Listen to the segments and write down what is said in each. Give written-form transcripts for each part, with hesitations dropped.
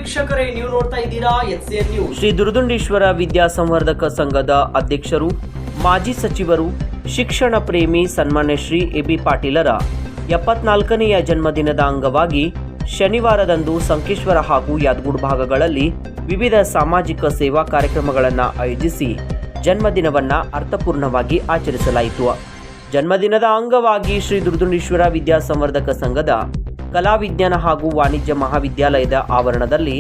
ವೀಕ್ಷಕರೇ, ನೀವು ನೋಡ್ತಾ ಇದ್ದೀರಾ ಎಚ್ಸಿಎನ್ ನ್ಯೂಸ್. ಶ್ರೀ ದುರ್ದುಂಡೇಶ್ವರ ವಿದ್ಯಾಸಂವರ್ಧಕ ಸಂಘದ ಅಧ್ಯಕ್ಷರು, ಮಾಜಿ ಸಚಿವರು, ಶಿಕ್ಷಣ ಪ್ರೇಮಿ ಸನ್ಮಾನ್ಯ ಶ್ರೀ ಎಬಿ ಪಾಟೀಲರ 74ನೆಯ ಜನ್ಮದಿನದ ಅಂಗವಾಗಿ ಶನಿವಾರದಂದು ಸಂಕೇಶ್ವರ ಹಾಗೂ ಯಾದಗೂಡು ಭಾಗಗಳಲ್ಲಿ ವಿವಿಧ ಸಾಮಾಜಿಕ ಸೇವಾ ಕಾರ್ಯಕ್ರಮಗಳನ್ನು ಆಯೋಜಿಸಿ ಜನ್ಮದಿನವನ್ನು ಅರ್ಥಪೂರ್ಣವಾಗಿ ಆಚರಿಸಲಾಯಿತು. ಜನ್ಮದಿನದ ಅಂಗವಾಗಿ ಶ್ರೀ ದುರ್ದುಂಡೇಶ್ವರ ವಿದ್ಯಾಸಂವರ್ಧಕ ಸಂಘದ ಕಲಾ ವಿಜ್ಞಾನ ಹಾಗೂ ವಾಣಿಜ್ಯ ಮಹಾವಿದ್ಯಾಲಯದ ಆವರಣದಲ್ಲಿ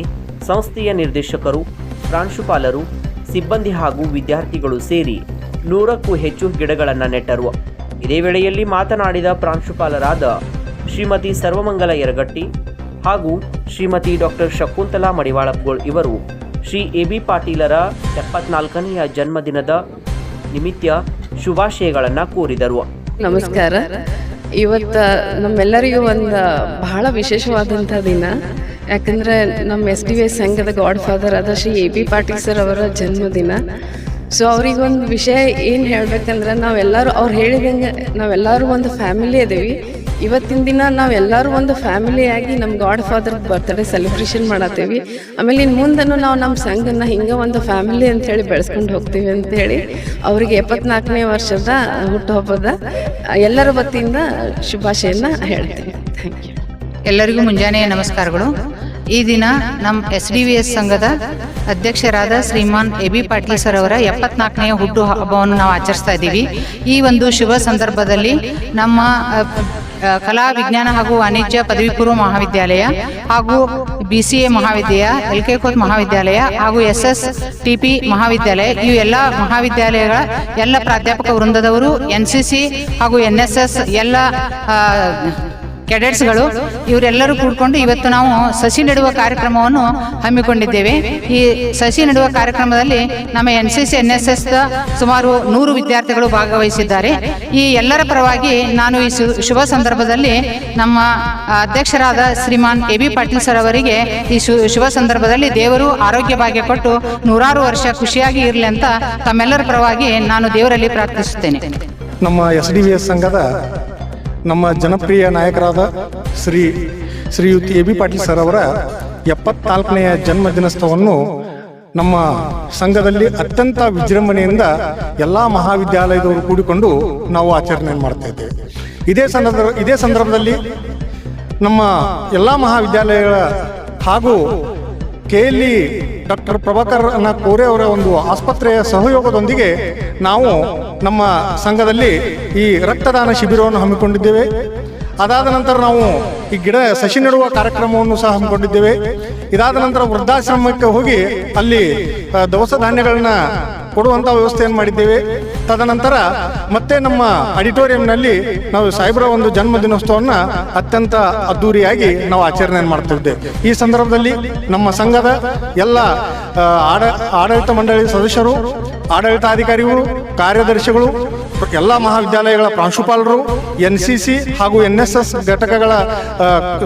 ಸಂಸ್ಥೆಯ ನಿರ್ದೇಶಕರು, ಪ್ರಾಂಶುಪಾಲರು, ಸಿಬ್ಬಂದಿ ಹಾಗೂ ವಿದ್ಯಾರ್ಥಿಗಳು ಸೇರಿ 100ಕ್ಕೂ ಹೆಚ್ಚು ಗಿಡಗಳನ್ನು ನೆಟ್ಟರು. ಇದೇ ವೇಳೆಯಲ್ಲಿ ಮಾತನಾಡಿದ ಪ್ರಾಂಶುಪಾಲರಾದ ಶ್ರೀಮತಿ ಸರ್ವಮಂಗಲ ಯರಗಟ್ಟಿ ಹಾಗೂ ಶ್ರೀಮತಿ ಡಾಕ್ಟರ್ ಶಕುಂತಲಾ ಮಡಿವಾಳಪ್ಗೋಳ್ ಇವರು ಶ್ರೀ ಎಬಿ ಪಾಟೀಲರ 74ನೆಯ ಜನ್ಮದಿನದ ನಿಮಿತ್ತ ಶುಭಾಶಯಗಳನ್ನು ಕೋರಿದರು. ನಮಸ್ಕಾರ. ಇವತ್ತು ನಮ್ಮೆಲ್ಲರಿಗೂ ಒಂದು ಬಹಳ ವಿಶೇಷವಾದಂಥ ದಿನ. ಯಾಕಂದರೆ ನಮ್ಮ SDVS ಸಂಘದ ಗಾಡ್ ಫಾದರ್ ಆದ ಶ್ರೀ ಎಬಿ ಪಾಟೀಲ್ ಸರ್ ಅವರ ಜನ್ಮದಿನ. ಸೊ ಅವ್ರಿಗೊಂದು ವಿಷಯ ಏನು ಹೇಳ್ಬೇಕಂದ್ರೆ, ನಾವೆಲ್ಲರೂ ಅವ್ರು ಹೇಳಿದಂಗೆ ನಾವೆಲ್ಲರೂ ಒಂದು ಫ್ಯಾಮಿಲಿ ಇದ್ದೀವಿ. ಇವತ್ತಿನ ದಿನ ನಾವೆಲ್ಲರೂ ಒಂದು ಫ್ಯಾಮಿಲಿಯಾಗಿ ನಮ್ಮ ಗಾಡ್ ಫಾದರ್ ಬರ್ತ್ಡೇ ಸೆಲೆಬ್ರೇಷನ್ ಮಾಡತ್ತೀವಿ. ಆಮೇಲೆ ಇನ್ನು ಮುಂದೆನೂ ನಾವು ನಮ್ಮ ಸಂಘನ ಹಿಂಗೆ ಒಂದು ಫ್ಯಾಮಿಲಿ ಅಂಥೇಳಿ ಬೆಳೆಸ್ಕೊಂಡು ಹೋಗ್ತೀವಿ ಅಂಥೇಳಿ ಅವರಿಗೆ 74ನೇ ವರ್ಷದ ಹುಟ್ಟುಹಬ್ಬದ ಎಲ್ಲರ ವತಿಯಿಂದ ಶುಭಾಶಯನ ಹೇಳ್ತೀನಿ. Thank you. ಎಲ್ಲರಿಗೂ ಮುಂಜಾನೆಯ ನಮಸ್ಕಾರಗಳು. ಈ ದಿನ ನಮ್ಮ SDVS ಸಂಘದ ಅಧ್ಯಕ್ಷರಾದ ಶ್ರೀಮಾನ್ ಎಬಿ ಪಾಟೀಲ್ ಸರ್ ಅವರ 74ನೇ ಹುಟ್ಟು ಹಬ್ಬವನ್ನು ನಾವು ಆಚರಿಸ್ತಾ ಇದ್ದೀವಿ. ಈ ಒಂದು ಶುಭ ಸಂದರ್ಭದಲ್ಲಿ ನಮ್ಮ ಕಲಾ ವಿಜ್ಞಾನ ಹಾಗೂ ವಾಣಿಜ್ಯ ಪದವಿ ಪೂರ್ವ ಮಹಾವಿದ್ಯಾಲಯ ಹಾಗೂ BCA ಮಹಾವಿದ್ಯಾಲಯ, LK ಕೋತ್ ಮಹಾವಿದ್ಯಾಲಯ ಹಾಗೂ SSTP ಮಹಾವಿದ್ಯಾಲಯ, ಇವು ಎಲ್ಲ ಮಹಾವಿದ್ಯಾಲಯಗಳ ಎಲ್ಲ ಪ್ರಾಧ್ಯಾಪಕ ವೃಂದದವರು, NCC ಹಾಗೂ NSS ಎಲ್ಲ ಕೆಡೆಟ್ಸ್ಗಳು ಇವರೆಲ್ಲರೂ ಕೂಡ್ಕೊಂಡು ಇವತ್ತು ನಾವು ಸಸಿ ನೆಡುವ ಕಾರ್ಯಕ್ರಮವನ್ನು ಹಮ್ಮಿಕೊಂಡಿದ್ದೇವೆ. ಈ ಸಸಿ ನೆಡುವ ಕಾರ್ಯಕ್ರಮದಲ್ಲಿ ನಮ್ಮ NCC NSS ಸುಮಾರು 100 ವಿದ್ಯಾರ್ಥಿಗಳು ಭಾಗವಹಿಸಿದ್ದಾರೆ. ಈ ಎಲ್ಲರ ಪರವಾಗಿ ನಾನು ಈ ಶುಭ ಸಂದರ್ಭದಲ್ಲಿ ನಮ್ಮ ಅಧ್ಯಕ್ಷರಾದ ಶ್ರೀಮಾನ್ ಎಬಿ ಪಾಟೀಲ್ ಸರ್ ಅವರಿಗೆ ಈ ಶುಭ ಸಂದರ್ಭದಲ್ಲಿ ದೇವರು ಆರೋಗ್ಯ ಭಾಗ್ಯ ಕೊಟ್ಟು 100 ವರ್ಷ ಖುಷಿಯಾಗಿ ಇರಲಿ ಅಂತ ತಮ್ಮೆಲ್ಲರ ಪರವಾಗಿ ನಾನು ದೇವರಲ್ಲಿ ಪ್ರಾರ್ಥಿಸುತ್ತೇನೆ. ನಮ್ಮ SDVS ಸಂಘದ ನಮ್ಮ ಜನಪ್ರಿಯ ನಾಯಕರಾದ ಶ್ರೀಯುತ ಎಬಿ ಪಾಟೀಲ್ ಸರ್ ಅವರ 74ನೆಯ ಜನ್ಮದಿನೋತ್ಸವವನ್ನು ನಮ್ಮ ಸಂಘದಲ್ಲಿ ಅತ್ಯಂತ ವಿಜೃಂಭಣೆಯಿಂದ ಎಲ್ಲ ಮಹಾವಿದ್ಯಾಲಯದವರು ಕೂಡಿಕೊಂಡು ನಾವು ಆಚರಣೆ ಮಾಡ್ತಾ ಇದ್ದೇವೆ. ಇದೇ ಸಂದರ್ಭದಲ್ಲಿ ನಮ್ಮ ಎಲ್ಲ ಮಹಾವಿದ್ಯಾಲಯಗಳ ಹಾಗೂ KLE ಡಾಕ್ಟರ್ ಪ್ರಭಾಕರ್ ಕೋರೆ ಅವರ ಒಂದು ಆಸ್ಪತ್ರೆಯ ಸಹಯೋಗದೊಂದಿಗೆ ನಾವು ನಮ್ಮ ಸಂಘದಲ್ಲಿ ಈ ರಕ್ತದಾನ ಶಿಬಿರವನ್ನು ಹಮ್ಮಿಕೊಂಡಿದ್ದೇವೆ. ಅದಾದ ನಂತರ ನಾವು ಈ ಸಸಿ ನೆಡುವ ಕಾರ್ಯಕ್ರಮವನ್ನು ಸಹ ಹಮ್ಮಿಕೊಂಡಿದ್ದೇವೆ. ಇದಾದ ನಂತರ ವೃದ್ಧಾಶ್ರಮಕ್ಕೆ ಹೋಗಿ ಅಲ್ಲಿ ದವಸ ಧಾನ್ಯಗಳನ್ನ ಕೊಡುವಂಥ ವ್ಯವಸ್ಥೆಯನ್ನು ಮಾಡಿದ್ದೇವೆ. ತದನಂತರ ಮತ್ತೆ ನಮ್ಮ ಆಡಿಟೋರಿಯಂನಲ್ಲಿ ನಾವು ಸಾಹೇಬರ ಒಂದು ಜನ್ಮದಿನೋತ್ಸವವನ್ನು ಅತ್ಯಂತ ಅದ್ದೂರಿಯಾಗಿ ನಾವು ಆಚರಣೆ ಮಾಡ್ತಿದ್ದೇವೆ. ಈ ಸಂದರ್ಭದಲ್ಲಿ ನಮ್ಮ ಸಂಘದ ಎಲ್ಲ ಆಡಳಿತ ಮಂಡಳಿ ಸದಸ್ಯರು, ಆಡಳಿತಾಧಿಕಾರಿಗಳು, ಕಾರ್ಯದರ್ಶಿಗಳು, ಎಲ್ಲ ಮಹಾವಿದ್ಯಾಲಯಗಳ ಪ್ರಾಂಶುಪಾಲರು, NCC ಹಾಗೂ NSS ಘಟಕಗಳ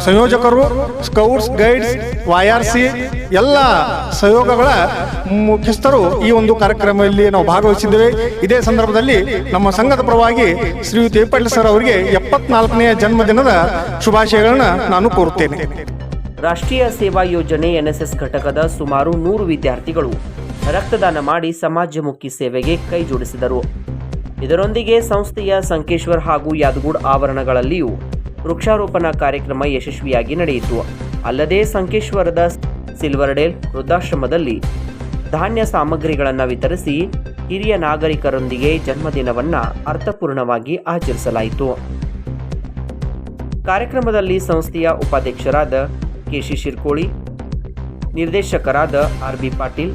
ಸಂಯೋಜಕರು, ಸ್ಕೌಟ್ಸ್, ಗೈಡ್ಸ್, YRC ಎಲ್ಲ ಸಹಯೋಗಗಳ ಮುಖ್ಯಸ್ಥರು ಈ ಒಂದು ಕಾರ್ಯಕ್ರಮದಲ್ಲಿ ನಾವು ಭಾಗವಹಿಸಿದ್ದೇವೆ. ಇದೇ ಸಂದರ್ಭದಲ್ಲಿ ನಮ್ಮ ಸಂಘದ ಪರವಾಗಿ ಶ್ರೀಯುತ ಎಬಿ ಪಾಟೀಲ್ ಸರ್ ಅವರಿಗೆ 74ನೆಯ ಜನ್ಮದಿನದ ಶುಭಾಶಯಗಳನ್ನ ನಾನು ಕೋರುತ್ತೇನೆ. ರಾಷ್ಟ್ರೀಯ ಸೇವಾ ಯೋಜನೆ NSS ಘಟಕದ ಸುಮಾರು 100 ವಿದ್ಯಾರ್ಥಿಗಳು ರಕ್ತದಾನ ಮಾಡಿ ಸಮಾಜಮುಖಿ ಸೇವೆಗೆ ಕೈ ಜೋಡಿಸಿದರು. ಇದರೊಂದಿಗೆ ಸಂಸ್ಥೆಯ ಸಂಕೇಶ್ವರ್ ಹಾಗೂ ಯಾದಗೂಡು ಆವರಣಗಳಲ್ಲಿಯೂ ವೃಕ್ಷಾರೋಪಣ ಕಾರ್ಯಕ್ರಮ ಯಶಸ್ವಿಯಾಗಿ ನಡೆಯಿತು. ಅಲ್ಲದೆ ಸಂಕೇಶ್ವರದ ಸಿಲ್ವರ್ಡೇಲ್ ವೃದ್ಧಾಶ್ರಮದಲ್ಲಿ ಧಾನ್ಯ ಸಾಮಗ್ರಿಗಳನ್ನು ವಿತರಿಸಿ ಹಿರಿಯ ನಾಗರಿಕರೊಂದಿಗೆ ಜನ್ಮದಿನವನ್ನು ಅರ್ಥಪೂರ್ಣವಾಗಿ ಆಚರಿಸಲಾಯಿತು. ಕಾರ್ಯಕ್ರಮದಲ್ಲಿ ಸಂಸ್ಥೆಯ ಉಪಾಧ್ಯಕ್ಷರಾದ KC ಶಿರ್ಕೋಳಿ, ನಿರ್ದೇಶಕರಾದ RB ಪಾಟೀಲ್,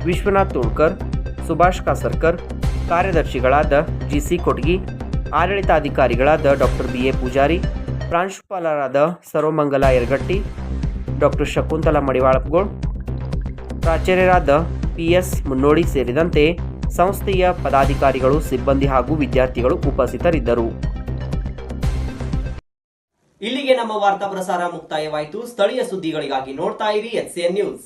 ವಿಶ್ವನಾಥ್ ತೋಳ್ಕರ್, ಸುಭಾಷ್ ಕಾಸರ್ಕರ್, ಕಾರ್ಯದರ್ಶಿಗಳಾದ GC ಕೊಟ್ಗಿ, ಆಡಳಿತಾಧಿಕಾರಿಗಳಾದ ಡಾಕ್ಟರ್ BA ಪೂಜಾರಿ, ಪ್ರಾಂಶುಪಾಲರಾದ ಸರ್ವಮಂಗಲ ಯರಗಟ್ಟಿ, ಡಾಕ್ಟರ್ ಶಕುಂತಲಾ ಮಡಿವಾಳಪ್ಗೋಳ್, ಪ್ರಾಚಾರ್ಯರಾದ PS ಮುನ್ನೋಡಿ ಸೇರಿದಂತೆ ಸಂಸ್ಥೆಯ ಪದಾಧಿಕಾರಿಗಳು, ಸಿಬ್ಬಂದಿ ಹಾಗೂ ವಿದ್ಯಾರ್ಥಿಗಳು ಉಪಸ್ಥಿತರಿದ್ದರು. ಇಲ್ಲಿಗೆ ನಮ್ಮ ವಾರ್ತಾ ಪ್ರಸಾರ ಮುಕ್ತಾಯವಾಯಿತು. ಸ್ಥಳೀಯ ಸುದ್ದಿಗಳಿಗಾಗಿ ನೋಡ್ತಾ ಇರಿ HCN ನ್ಯೂಸ್.